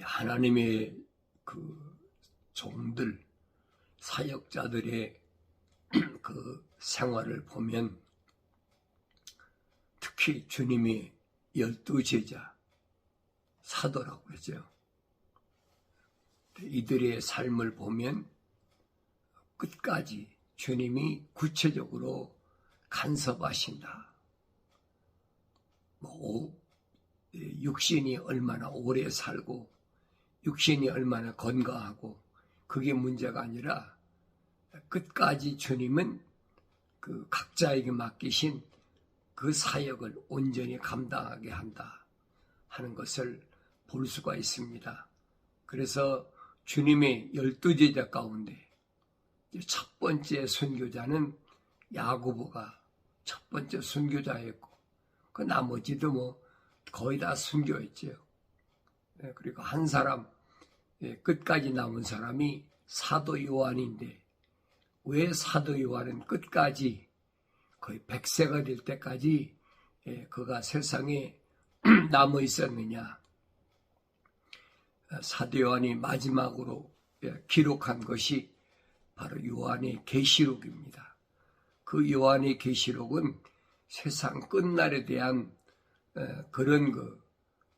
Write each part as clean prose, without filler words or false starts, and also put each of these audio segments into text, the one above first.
하나님의 그 종들, 사역자들의 그 생활을 보면 특히 주님이 12제자, 사도라고 그러죠. 이들의 삶을 보면 끝까지 주님이 구체적으로 간섭하신다. 육신이 얼마나 오래 살고 육신이 얼마나 건강하고 그게 문제가 아니라 끝까지 주님은 그 각자에게 맡기신 그 사역을 온전히 감당하게 한다 하는 것을 볼 수가 있습니다. 그래서 주님의 12제자 가운데 첫 번째 순교자는 야고보가 첫 번째 순교자였고 그 나머지도 거의 다 순교했죠. 그리고 한 사람 끝까지 남은 사람이 사도 요한인데 왜 사도 요한은 끝까지 거의 100세가 될 때까지 그가 세상에 남아 있었느냐? 사도 요한이 마지막으로 기록한 것이 바로 요한의 계시록입니다. 그 요한의 계시록은 세상 끝날에 대한 그런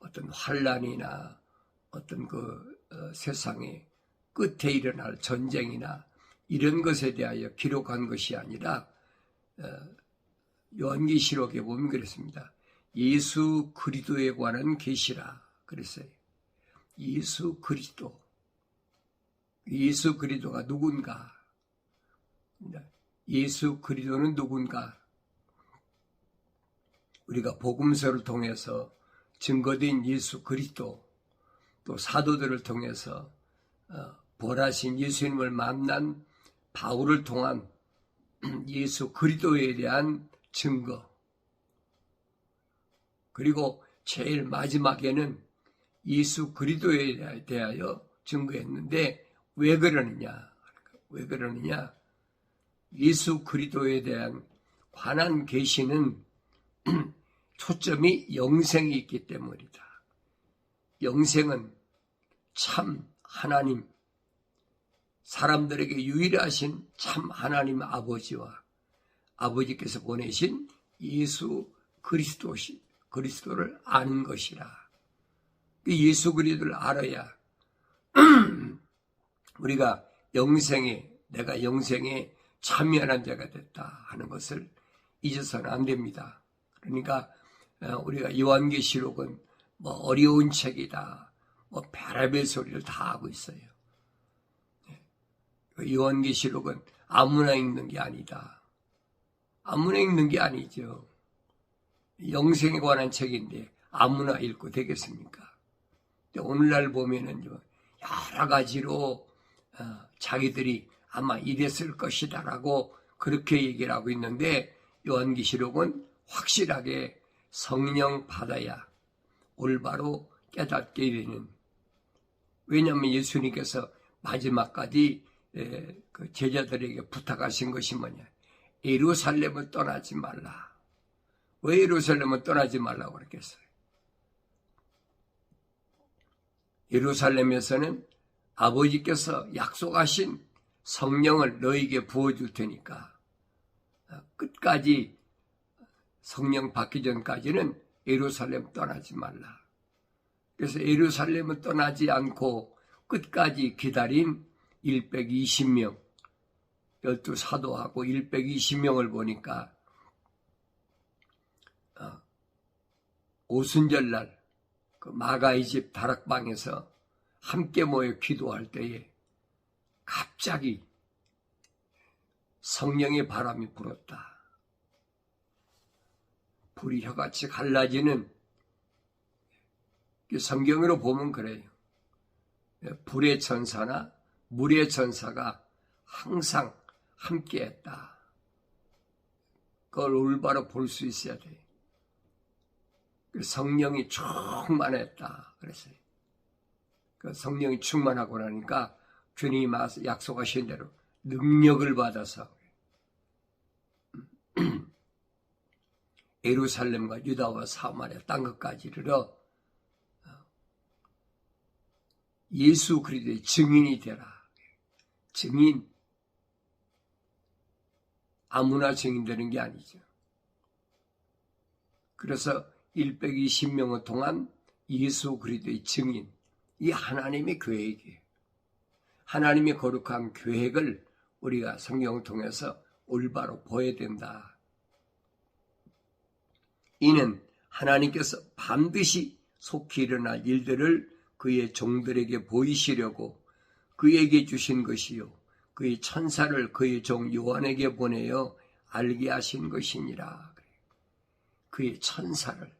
어떤 환란이나 어떤 세상의 끝에 일어날 전쟁이나 이런 것에 대하여 기록한 것이 아니라 요한계시록에 보면 그랬습니다. 예수 그리스도에 관한 계시라 그랬어요. 예수 그리스도가 누군가? 예수 그리스도는 누군가? 우리가 복음서를 통해서 증거된 예수 그리스도, 또 사도들을 통해서 부활하신 예수님을 만난 바울을 통한 예수 그리스도에 대한 증거, 그리고 제일 마지막에는 예수 그리스도에 대하여 증거했는데 왜 그러느냐? 예수 그리스도에 대한 관한 계시는 초점이 영생이 있기 때문이다. 영생은 참 하나님, 사람들에게 유일하신 참 하나님 아버지께서 보내신 예수 그리스도를 아는 것이라. 예수 그리스도를 알아야 우리가 내가 영생에 참여하는 자가 됐다 하는 것을 잊어서는 안 됩니다. 그러니까 우리가 요한계시록은 어려운 책이다, 별의별 소리를 다 하고 있어요. 요한계시록은 아무나 읽는 게 아니다. 아무나 읽는 게 아니죠. 영생에 관한 책인데 아무나 읽고 되겠습니까? 오늘날 보면은 여러 가지로 자기들이 아마 이랬을 것이다라고 그렇게 얘기를 하고 있는데 요한계시록은 확실하게 성령 받아야 올바로 깨닫게 되는. 왜냐하면 예수님께서 마지막까지 그 제자들에게 부탁하신 것이 뭐냐? 예루살렘을 떠나지 말라. 왜 예루살렘을 떠나지 말라고 그랬겠어요? 예루살렘에서는 아버지께서 약속하신 성령을 너에게 부어줄 테니까 끝까지 성령 받기 전까지는 예루살렘 떠나지 말라. 그래서 예루살렘을 떠나지 않고 끝까지 기다린 120명, 12사도하고 120명을 보니까 오순절날 그 마가의 집 다락방에서 함께 모여 기도할 때에 갑자기 성령의 바람이 불었다. 불이 혀같이 갈라지는, 성경으로 보면 그래요. 불의 천사나 물의 천사가 항상 함께했다. 그걸 올바로 볼 수 있어야 돼요. 성령이 충만했다 그랬어요. 그 성령이 충만하고 나니까 주님이 약속하신 대로 능력을 받아서 예루살렘과 유다와 사마리아 땅끝까지 이르러 예수 그리스도의 증인이 되라. 증인. 아무나 증인 되는 게 아니죠. 그래서 120명을 통한 예수 그리스도의 증인, 이 하나님의 계획이에요. 하나님의 거룩한 계획을 우리가 성경을 통해서 올바로 보여야 된다. 이는 하나님께서 반드시 속히 일어날 일들을 그의 종들에게 보이시려고 그에게 주신 것이요 그의 천사를 그의 종 요한에게 보내어 알게 하신 것이니라. 그의 천사를,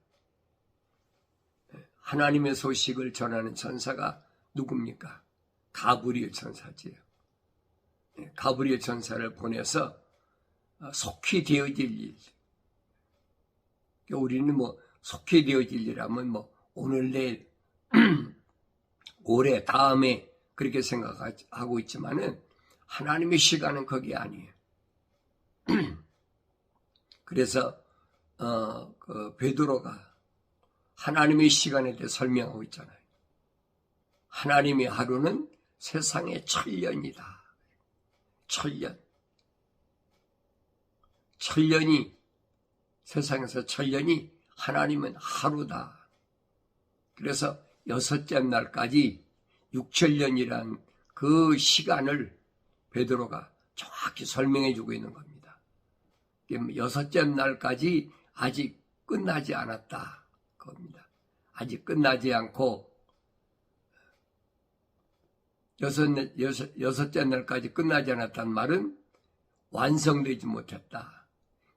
하나님의 소식을 전하는 천사가 누굽니까? 가브리엘 천사지요. 가브리엘 천사를 보내서 속히 되어질 일. 우리는 속히 되어질 일하면 오늘 내일 올해 다음에 그렇게 생각하고 있지만은 하나님의 시간은 거기 아니에요. 그래서 베드로가 하나님의 시간에 대해 설명하고 있잖아요. 하나님의 하루는 세상의 천년이다. 천년. 천년이, 세상에서 천년이 하나님은 하루다. 그래서 여섯째 날까지 6천년이란 그 시간을 베드로가 정확히 설명해 주고 있는 겁니다. 여섯째 날까지 아직 끝나지 않았다. 겁니다. 아직 끝나지 않고 여섯째 날까지 끝나지 않았단 말은 완성되지 못했다.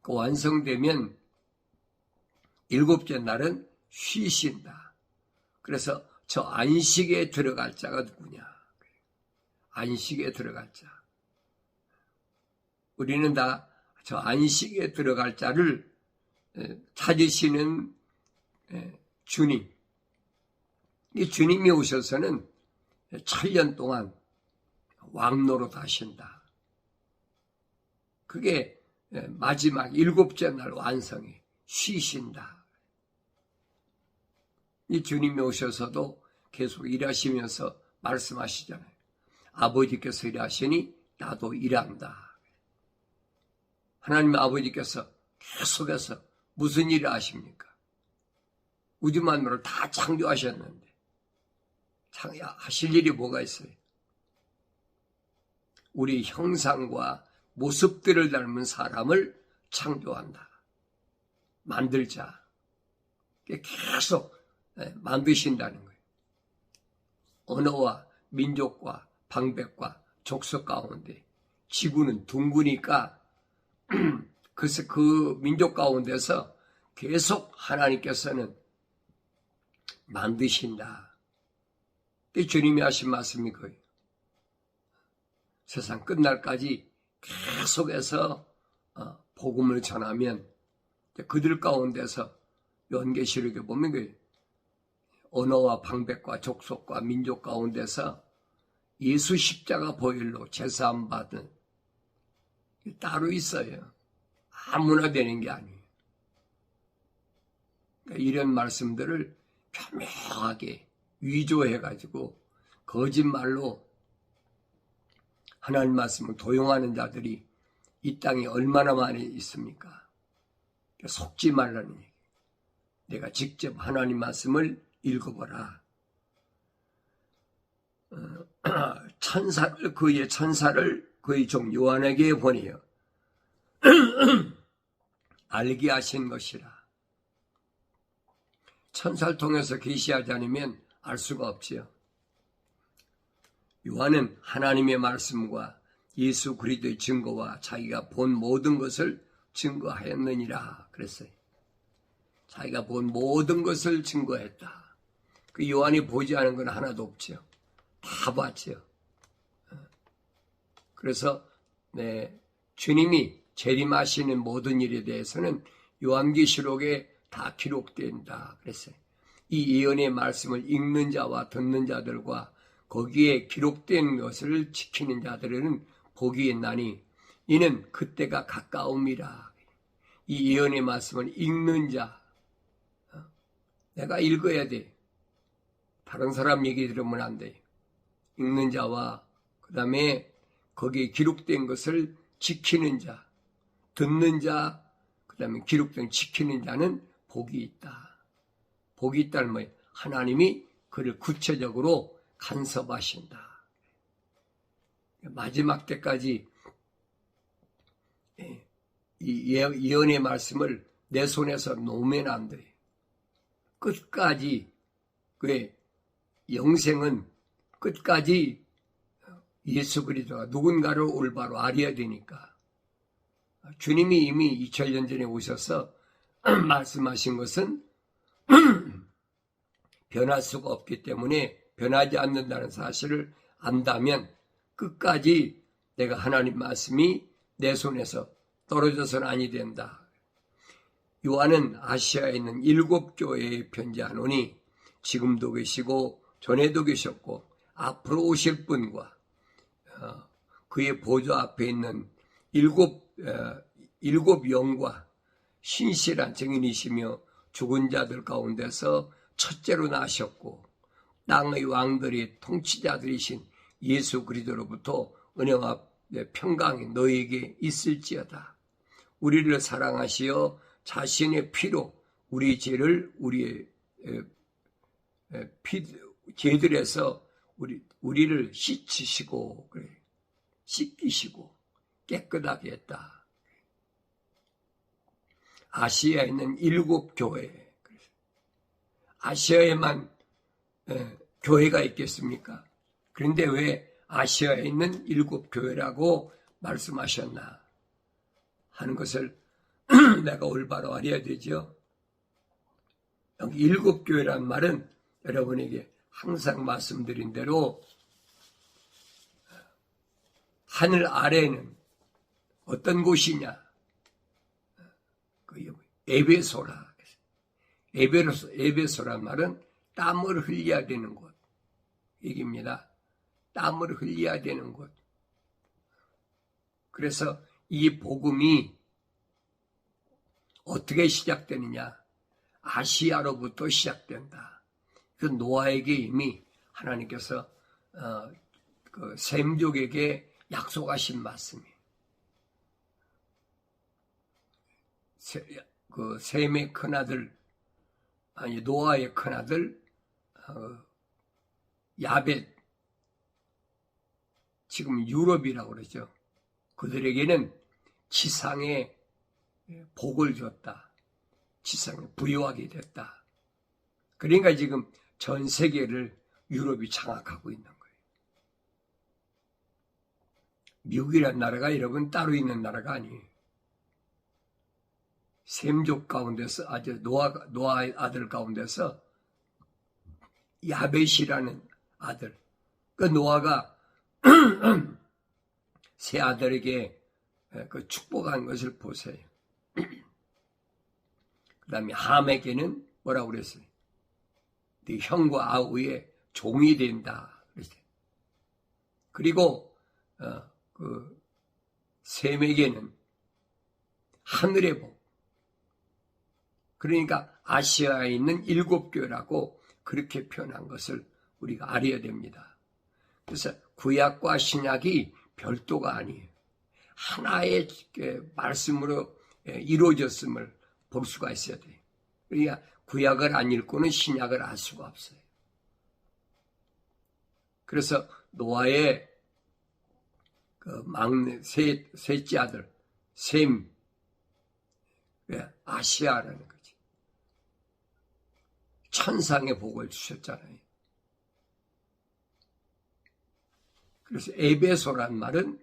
그 완성되면 일곱째 날은 쉬신다. 그래서 저 안식에 들어갈 자가 누구냐? 안식에 들어갈 자. 우리는 다 저 안식에 들어갈 자를 찾으시는 주님. 이 주님이 오셔서는 천년 동안 왕노릇 하신다. 그게 마지막 일곱째 날 완성이 쉬신다. 이 주님이 오셔서도 계속 일하시면서 말씀하시잖아요. 아버지께서 일하시니 나도 일한다. 하나님 아버지께서 계속해서 무슨 일을 하십니까? 우주 만물을 다 창조하셨는데 하실 일이 뭐가 있어요? 우리 형상과 모습들을 닮은 사람을 창조한다. 만들자. 계속 만드신다는 거예요. 언어와 민족과 방백과 족속 가운데 지구는 둥그니까 그래서 그 민족 가운데서 계속 하나님께서는 만드신다. 주님이 하신 말씀이 거예요. 세상 끝날까지 계속해서 복음을 전하면 그들 가운데서 요한계시록에 보면 그 언어와 방백과 족속과 민족 가운데서 예수 십자가 보혈로 제사함 받은 따로 있어요. 아무나 되는 게 아니에요. 그러니까 이런 말씀들을 교묘하게 위조해가지고 거짓말로 하나님 말씀을 도용하는 자들이 이 땅에 얼마나 많이 있습니까? 속지 말라는 얘기. 내가 직접 하나님 말씀을 읽어보라. 그의 천사를 그의 종 요한에게 보내어 알게 하신 것이라. 천사를 통해서 계시하지 않으면 알 수가 없지요. 요한은 하나님의 말씀과 예수 그리스도의 증거와 자기가 본 모든 것을 증거하였느니라 그랬어요. 자기가 본 모든 것을 증거했다. 그 요한이 보지 않은 건 하나도 없죠. 다 봤죠. 그래서 주님이 재림하시는 모든 일에 대해서는 요한계시록에 다 기록된다 그랬어요. 이 예언의 말씀을 읽는 자와 듣는 자들과 거기에 기록된 것을 지키는 자들은 복이 있나니 이는 그때가 가까움이라. 이 예언의 말씀을 읽는 자, 내가 읽어야 돼. 다른 사람 얘기 들으면 안 돼. 읽는 자와 그 다음에 거기에 기록된 것을 지키는 자, 듣는 자, 그 다음에 기록된 지키는 자는 복이 있다. 복이 있다는 뭐예요? 하나님이 그를 구체적으로 간섭하신다. 마지막 때까지 이 예언의 말씀을 내 손에서 놓으면 안 돼. 끝까지 그의 영생은 끝까지 예수 그리스도가 누군가를 올바로 알아야 되니까. 주님이 이미 2000년 전에 오셔서 말씀하신 것은 변할 수가 없기 때문에 변하지 않는다는 사실을 안다면 끝까지 내가 하나님 말씀이 내 손에서 떨어져서는 아니 된다. 요한은 아시아에 있는 7교회에 편지하노니 지금도 계시고 전에도 계셨고 앞으로 오실 분과 그의 보좌 앞에 있는 일곱 영과 신실한 증인이시며 죽은 자들 가운데서 첫째로 나셨고 땅의 왕들의 통치자들이신 예수 그리스도로부터 은혜와 평강이 너에게 있을지어다. 우리를 사랑하시어 자신의 피로 우리 죄를 우리의 죄들에서 우리를 씻으시고 그래. 씻기시고 깨끗하게 했다. 아시아에 있는 7교회. 아시아에만 교회가 있겠습니까? 그런데 왜 아시아에 있는 7교회라고 말씀하셨나 하는 것을 내가 올바로 알아야 되죠. 여기 7교회란 말은 여러분에게 항상 말씀드린 대로 하늘 아래는 어떤 곳이냐? 에베소라. 에베소란 말은 땀을 흘려야 되는 곳. 얘기입니다. 땀을 흘려야 되는 곳. 그래서 이 복음이 어떻게 시작되느냐? 아시아로부터 시작된다. 그 노아에게 이미 하나님께서 그 셈족에게 약속하신 말씀이에요. 그 셈의 큰아들, 아니 노아의 큰아들 야벳, 지금 유럽이라고 그러죠. 그들에게는 지상의 복을 줬다. 지상에 부유하게 됐다. 그러니까 지금 전 세계를 유럽이 장악하고 있는 거예요. 미국이라는 나라가 여러분 따로 있는 나라가 아니에요. 셈족 가운데서 아주 노아 아들 가운데서 야벳이라는 아들, 그 노아가 세 아들에게 그 축복한 것을 보세요. 그 다음에 함에게는 뭐라고 그랬어요? 네 형과 아우의 종이 된다. 그랬어요. 그리고 그 셈에게는 하늘의 복. 그러니까 아시아에 있는 7교회라고 그렇게 표현한 것을 우리가 알아야 됩니다. 그래서 구약과 신약이 별도가 아니에요. 하나의 말씀으로 이루어졌음을 볼 수가 있어야 돼요. 그러니까 구약을 안 읽고는 신약을 알 수가 없어요. 그래서 노아의 그 막내 셋째 아들 셈, 아시아라는 거지. 천상의 복을 주셨잖아요. 그래서 에베소란 말은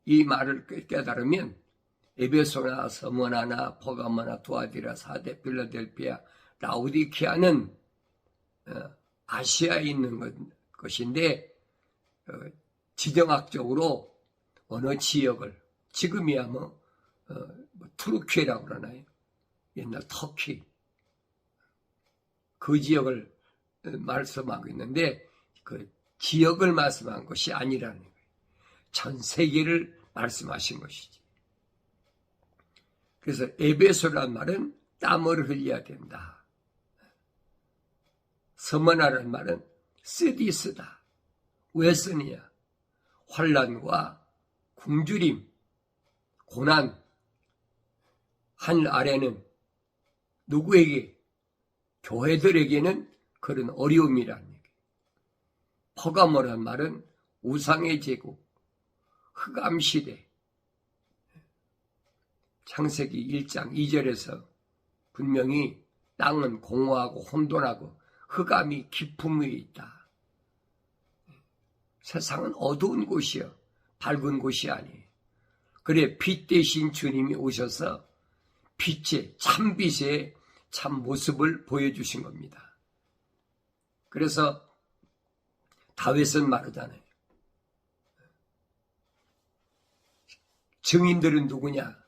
이 말을 깨달으면 에베소나 서머나나 포가모나 두아디라 사데 필라델피아 라우디키아는 아시아에 있는 것인데 지정학적으로 어느 지역을 지금이야 투르키라고 그러나요? 옛날 터키 그 지역을 말씀하고 있는데 그 지역을 말씀한 것이 아니라는 거예요. 전 세계를 말씀하신 것이지. 그래서 에베소란 말은 땀을 흘려야 된다. 서머나라는 말은 쓰디쓰다. 왜 쓰느냐? 환난과 굶주림, 고난, 하늘 아래는 누구에게? 교회들에게는 그런 어려움이라는 얘기예요. 퍼가모란 말은 우상의 제국, 흑암시대. 창세기 1장 2절에서 분명히 땅은 공허하고 혼돈하고 흑암이 깊음 위에 있다. 세상은 어두운 곳이요, 밝은 곳이 아니에요. 그래 빛 대신 주님이 오셔서 빛의 참빛의 참 모습을 보여주신 겁니다. 그래서 다윗은 말하잖아요. 증인들은 누구냐?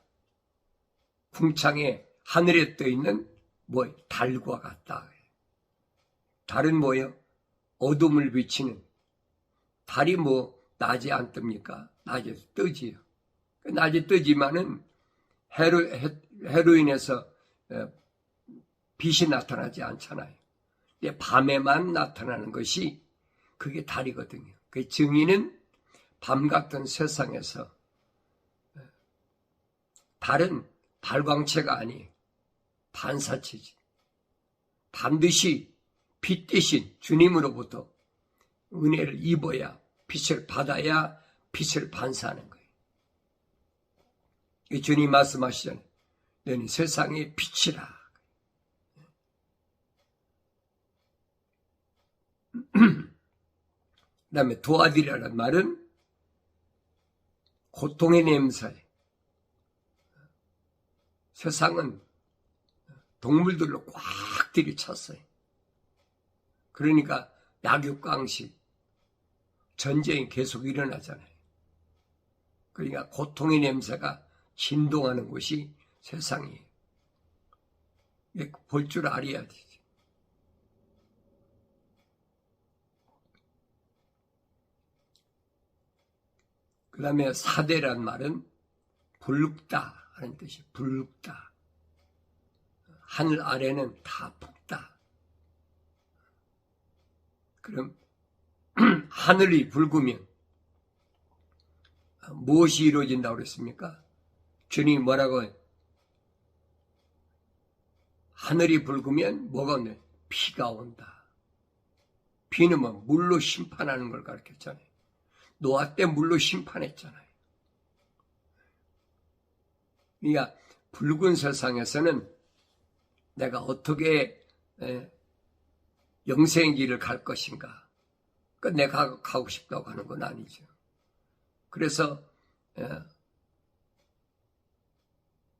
궁창에 하늘에 떠있는 달과 같다. 달은 뭐예요? 어둠을 비치는. 달이 낮에 안 뜹니까? 낮에 뜨지요. 낮에 뜨지만은 해로 인해서 빛이 나타나지 않잖아요. 밤에만 나타나는 것이 그게 달이거든요. 그 증인은 밤 같은 세상에서 달은 발광체가 아니에요. 반사체지. 반드시 빛 대신 주님으로부터 은혜를 입어야, 빛을 받아야 빛을 반사하는 거예요. 주님 말씀하시잖아요. 너는 세상의 빛이라. 그 다음에 도아디라는 말은 고통의 냄새. 세상은 동물들로 꽉 들이찼어요. 그러니까 약육강식, 전쟁이 계속 일어나잖아요. 그러니까 고통의 냄새가 진동하는 곳이 세상이에요. 볼 줄 알아야 되지. 그 다음에 사대란 말은 붉다 하는 뜻이에요. 붉다. 하늘 아래는 다 붉다. 그럼 하늘이 붉으면 무엇이 이루어진다고 그랬습니까? 주님이 뭐라고 해요? 하늘이 붉으면 뭐가 온다? 비가 온다. 비는 물로 심판하는 걸 가르쳤잖아요. 노아 때 물로 심판했잖아요. 그러니까 붉은 세상에서는 내가 어떻게 영생의 길을 갈 것인가? 내가 가고 싶다고 하는 건 아니죠. 그래서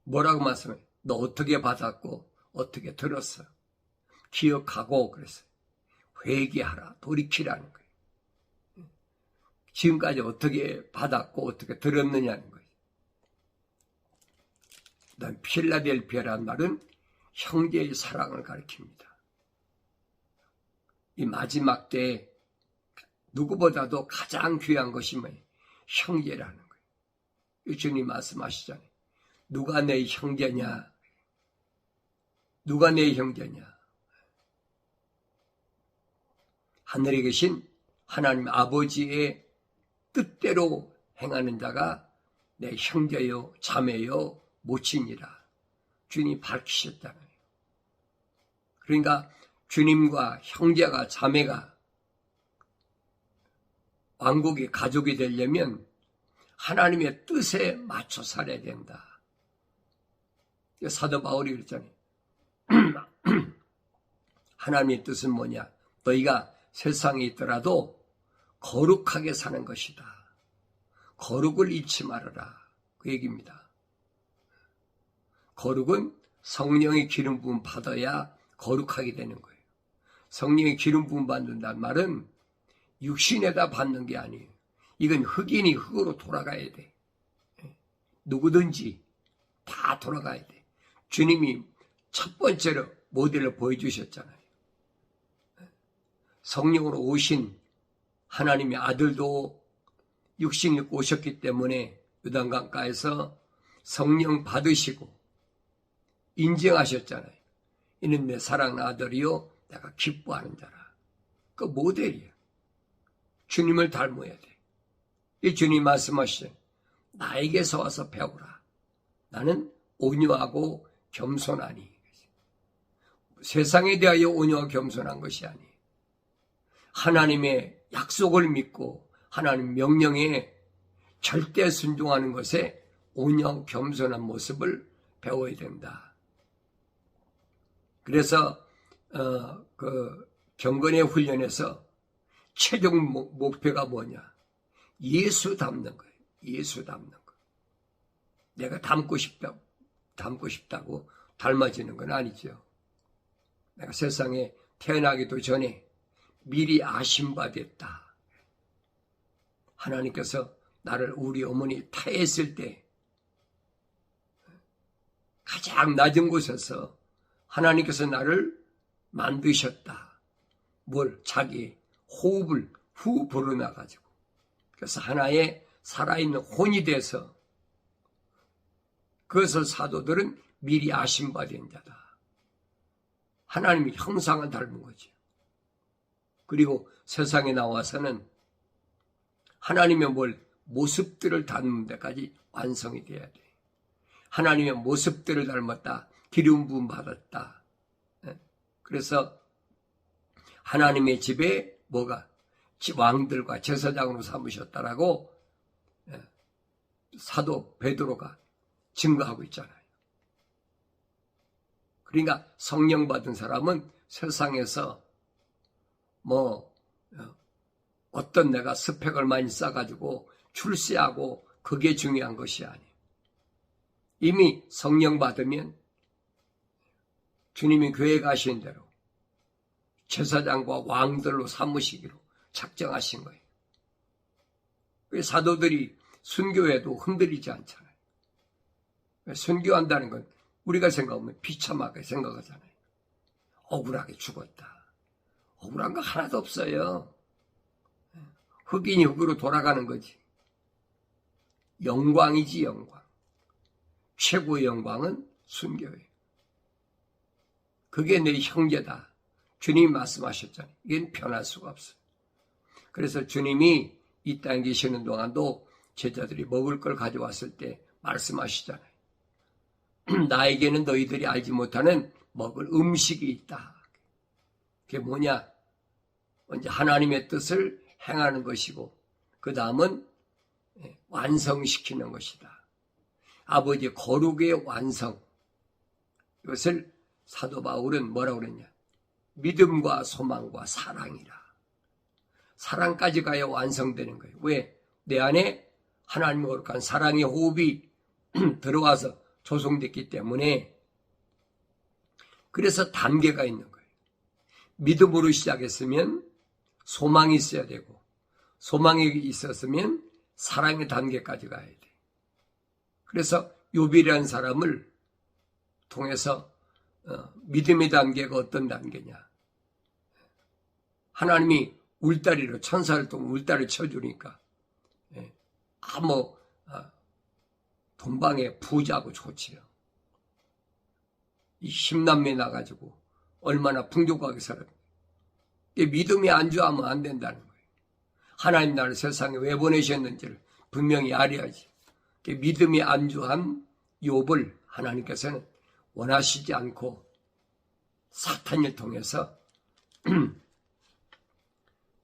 뭐라고 말씀해요? 너 어떻게 받았고 어떻게 들었어? 기억하고 그랬어요. 회개하라, 돌이키라는 거예요. 지금까지 어떻게 받았고 어떻게 들었느냐는 거예요. 그다음 필라델피아라는 말은 형제의 사랑을 가리킵니다. 이 마지막 때에 누구보다도 가장 귀한 것이 뭐예요? 형제라는 거예요. 주님 말씀하시잖아요. 누가 내 형제냐? 누가 내 형제냐? 하늘에 계신 하나님 아버지의 뜻대로 행하는 자가 내 형제요 자매요 모친이라 주님이 밝히셨잖아요. 그러니까 주님과 형제가 자매가 왕국의 가족이 되려면 하나님의 뜻에 맞춰 살아야 된다. 사도 바울이 그랬잖아요. 하나님의 뜻은 뭐냐? 너희가 세상에 있더라도 거룩하게 사는 것이다. 거룩을 잃지 말아라. 그 얘기입니다. 거룩은 성령의 기름 부음 받아야 거룩하게 되는 거예요. 성령의 기름 부음 받는다는 말은 육신에다 받는 게 아니에요. 이건 흑인이 흑으로 돌아가야 돼. 누구든지 다 돌아가야 돼. 주님이 첫 번째로 모델을 보여주셨잖아요. 성령으로 오신 하나님의 아들도 육신을 입고 오셨기 때문에 요단강가에서 성령 받으시고 인정하셨잖아요. 이는 내 사랑하는 아들이요 내가 기뻐하는 자라. 그 모델이에요. 주님을 닮아야 돼. 이 주님 말씀하시죠. 나에게서 와서 배우라. 나는 온유하고 겸손하니. 세상에 대하여 온유하고 겸손한 것이 아니에요. 하나님의 약속을 믿고 하나님 명령에 절대 순종하는 것에 온유하고 겸손한 모습을 배워야 된다. 그래서 그 경건의 훈련에서 최종 목표가 뭐냐? 예수 닮는 거예요. 예수 닮는 거. 내가 닮고 싶다고 닮아지는 건 아니죠. 내가 세상에 태어나기도 전에 미리 아신 바 됐다. 하나님께서 나를 우리 어머니 태했을 때 가장 낮은 곳에서 하나님께서 나를 만드셨다. 뭘? 자기 호흡을 후 불어놔가지고. 그래서 하나의 살아있는 혼이 돼서 그것을 사도들은 미리 아신 바 된 자다. 하나님의 형상을 닮은 거죠. 그리고 세상에 나와서는 하나님의 모습들을 닮는 데까지 완성이 돼야 돼. 하나님의 모습들을 닮았다. 기름 부음 받았다. 그래서 하나님의 집에 왕들과 제사장으로 삼으셨다라고 사도 베드로가 증거하고 있잖아요. 그러니까 성령 받은 사람은 세상에서 어떤 내가 스펙을 많이 쌓아가지고 출세하고 그게 중요한 것이 아니에요. 이미 성령 받으면 주님이 교회 가신 대로 제사장과 왕들로 삼으시기로 작정하신 거예요. 사도들이 순교해도 흔들리지 않잖아요. 순교한다는 건 우리가 생각하면 비참하게 생각하잖아요. 억울하게 죽었다. 억울한 거 하나도 없어요. 흑인이 흑으로 돌아가는 거지. 영광이지 영광. 최고의 영광은 순교예요. 그게 내 형제다. 주님이 말씀하셨잖아요. 이건 변할 수가 없어요. 그래서 주님이 이 땅에 계시는 동안도 제자들이 먹을 걸 가져왔을 때 말씀하시잖아요. 나에게는 너희들이 알지 못하는 먹을 음식이 있다. 그게 뭐냐? 먼저 하나님의 뜻을 행하는 것이고 그 다음은 완성시키는 것이다. 아버지의 거룩의 완성. 이것을 사도 바울은 뭐라고 그랬냐? 믿음과 소망과 사랑이라. 사랑까지 가야 완성되는 거예요. 왜? 내 안에 하나님의 거룩한 사랑의 호흡이 들어와서 조성됐기 때문에 그래서 단계가 있는 거예요. 믿음으로 시작했으면 소망이 있어야 되고 소망이 있었으면 사랑의 단계까지 가야 돼. 그래서 욥이라는 사람을 통해서 믿음의 단계가 어떤 단계냐. 하나님이 울다리로 천사를 통해 울다리를 쳐주니까 동방에 부자고 좋지요. 이 10남매 나가지고 얼마나 풍족하게 살았는데 믿음이 안주하면 안 된다는 거예요. 하나님 나를 세상에 왜 보내셨는지를 분명히 알아야지. 믿음이 안주한 욥을 하나님께서는 원하시지 않고 사탄을 통해서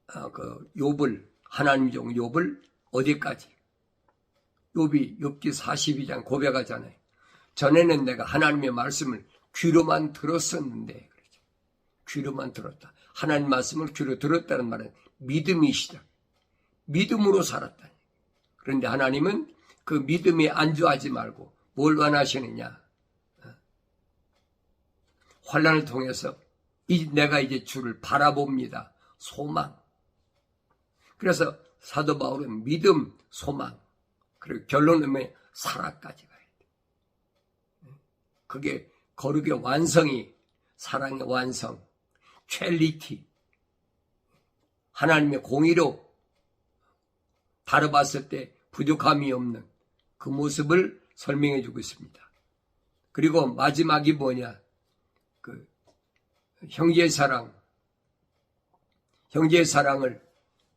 욥을 하나님 종 욥을 어디까지? 욥이 욥기 42장 고백하잖아요. 전에는 내가 하나님의 말씀을 귀로만 들었었는데 그렇죠. 귀로만 들었다. 하나님 말씀을 귀로 들었다는 말은 믿음이시다. 믿음으로 살았다. 그런데 하나님은 그 믿음에 안주하지 말고 뭘 원하시느냐? 환난을 통해서 내가 이제 주를 바라봅니다. 소망. 그래서 사도 바울은 믿음, 소망, 그리고 결론은 사랑까지 가야 돼. 그게 거룩의 완성이 사랑의 완성, 첼리티, 하나님의 공의로 다뤄봤을 때 부족함이 없는 그 모습을 설명해 주고 있습니다. 그리고 마지막이 뭐냐? 형제의 사랑. 형제의 사랑을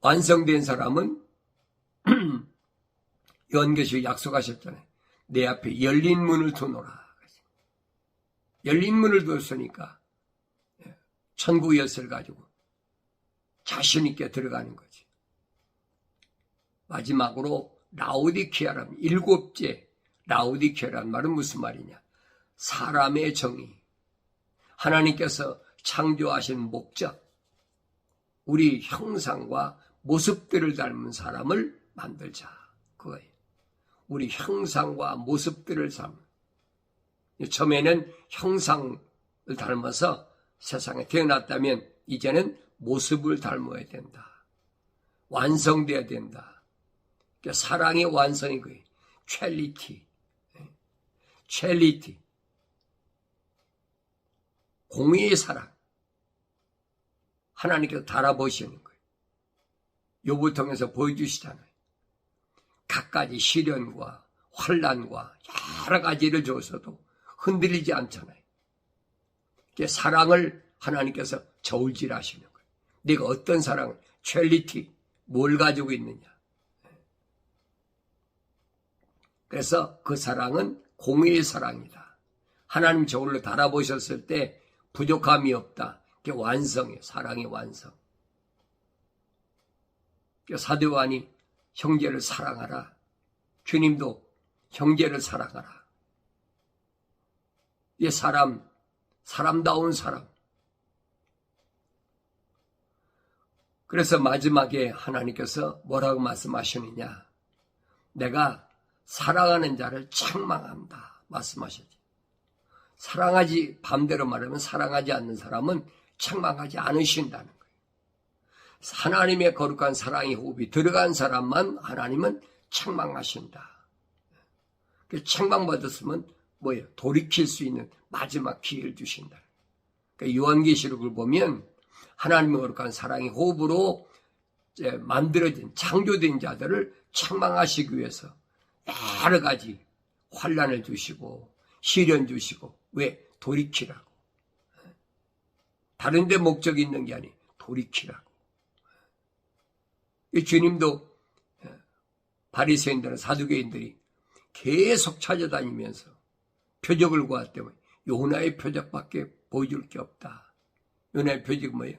완성된 사람은 요한계시록 약속하셨잖아요. 내 앞에 열린 문을 두노라. 열린 문을 두었으니까 천국 열쇠를 가지고 자신 있게 들어가는 거지. 마지막으로 라오디키아라는 7째 라오디키아라는 말은 무슨 말이냐? 사람의 정의, 하나님께서 창조하신 목적, 우리 형상과 모습들을 닮은 사람을 만들자. 그거예요. 우리 형상과 모습들을 닮은. 처음에는 형상을 닮아서 세상에 태어났다면 이제는 모습을 닮아야 된다. 완성돼야 된다. 그러니까 사랑의 완성이 그거예요. 첼리티. 공의의 사랑. 하나님께서 달아보시는 거예요. 욥을 통해서 보여주시잖아요. 갖가지 시련과 환난과 여러 가지를 줘서도 흔들리지 않잖아요. 사랑을 하나님께서 저울질하시는 거예요. 네가 어떤 사랑을, 첼리티, 뭘 가지고 있느냐. 그래서 그 사랑은 공의의 사랑이다. 하나님 저울로 달아보셨을 때 부족함이 없다. 그게 완성이에요. 사랑의 완성. 사도 요한이 형제를 사랑하라. 주님도 형제를 사랑하라. 이 사람다운 사람. 그래서 마지막에 하나님께서 뭐라고 말씀하시느냐. 내가 사랑하는 자를 책망한다. 말씀하셨죠. 반대로 말하면 사랑하지 않는 사람은 책망하지 않으신다는 거예요. 하나님의 거룩한 사랑의 호흡이 들어간 사람만 하나님은 책망하신다. 책망받았으면 뭐예요? 돌이킬 수 있는 마지막 기회를 주신다. 그러니까 요한계시록을 보면 하나님의 거룩한 사랑의 호흡으로 만들어진 창조된 자들을 책망하시기 위해서 여러 가지 환난을 주시고 시련 주시고 왜? 돌이키라고. 다른 데 목적이 있는 게 아니에요. 돌이키라고. 주님도 바리새인들은 사두개인들이 계속 찾아다니면서 표적을 구했더니 요나의 표적밖에 보여줄 게 없다. 요나의 표적이 뭐예요?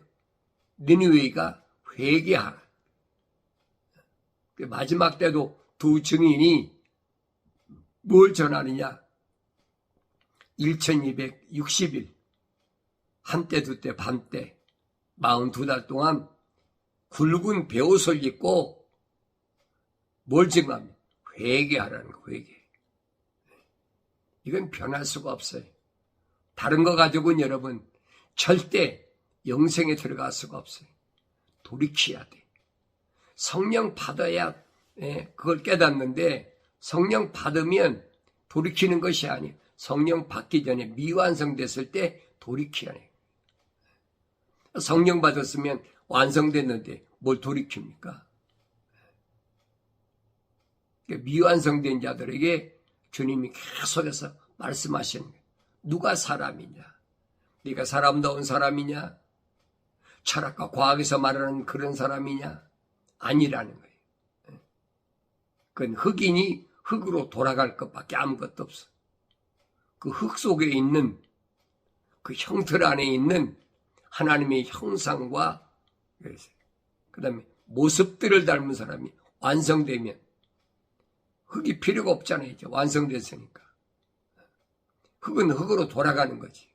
니느웨가 회개하라. 마지막 때도 두 증인이 뭘 전하느냐? 1260일 한때 두때 반때 42달 동안 굵은 베옷을 입고 뭘 증하면 회개하라는 거. 회개. 이건 변할 수가 없어요. 다른 거 가지고는 여러분 절대 영생에 들어갈 수가 없어요. 돌이켜야 돼. 성령 받아야 그걸 깨닫는데 성령 받으면 돌이키는 것이 아니에요. 성령 받기 전에 미완성됐을 때 돌이켜야 해요. 성령 받았으면 완성됐는데 뭘 돌이킵니까? 미완성된 자들에게 주님이 계속해서 말씀하시는 거예요. 누가 사람이냐? 네가 사람다운 사람이냐? 철학과 과학에서 말하는 그런 사람이냐? 아니라는 거예요. 그건 흑인이 흙으로 돌아갈 것밖에 아무것도 없어. 그 흙 속에 있는 그 형틀 안에 있는 하나님의 형상과 그 다음에 모습들을 닮은 사람이 완성되면 흙이 필요가 없잖아요. 이제 완성됐으니까. 흙은 흙으로 돌아가는 거지.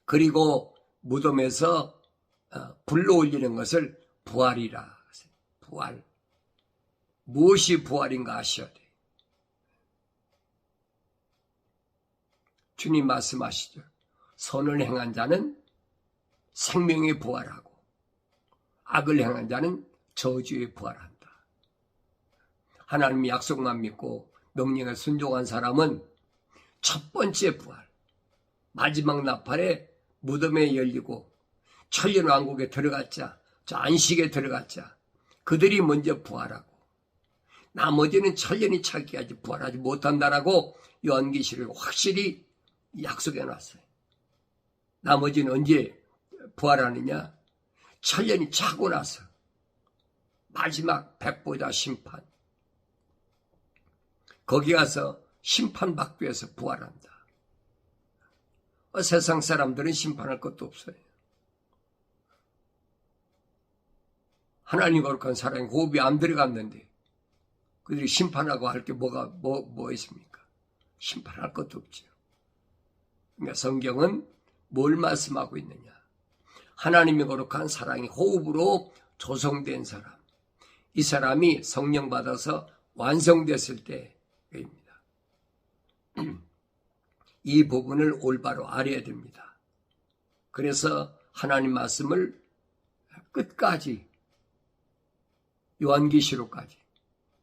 그리고 무덤에서 불러 올리는 것을 부활이라. 부활. 무엇이 부활인가 아셔야 돼. 주님 말씀하시죠. 선을 행한 자는 생명에 부활하고 악을 행한 자는 저주에 부활한다. 하나님의 약속만 믿고 명령에 순종한 사람은 첫 번째 부활, 마지막 나팔에 무덤에 열리고 천년왕국에 들어갔자, 저 안식에 들어갔자 그들이 먼저 부활하고 나머지는 천년이 차기까지 부활하지 못한다라고 요한계시록에 확실히 약속해 놨어요. 나머지는 언제 부활하느냐? 천년이 차고 나서 마지막 백보자 심판, 거기 가서 심판받기 위해서 부활한다. 세상 사람들은 심판할 것도 없어요. 하나님 거룩한 사람이 호흡이 안 들어갔는데 그들이 심판하고 할 게 뭐 있습니까? 심판할 것도 없죠. 그러니까 성경은 뭘 말씀하고 있느냐? 하나님의 거룩한 사랑이 호흡으로 조성된 사람, 이 사람이 성령 받아서 완성됐을 때입니다. 이 부분을 올바로 알아야 됩니다. 그래서 하나님 말씀을 끝까지, 요한계시록까지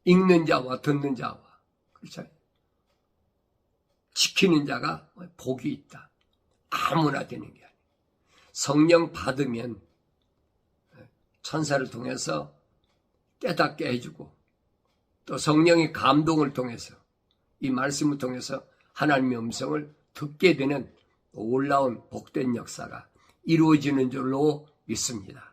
읽는 자와 듣는 자와, 그렇죠? 지키는 자가 복이 있다. 아무나 되는 게 아니에요. 성령 받으면 천사를 통해서 깨닫게 해주고, 또 성령의 감동을 통해서, 이 말씀을 통해서 하나님의 음성을 듣게 되는 놀라운 복된 역사가 이루어지는 줄로 믿습니다.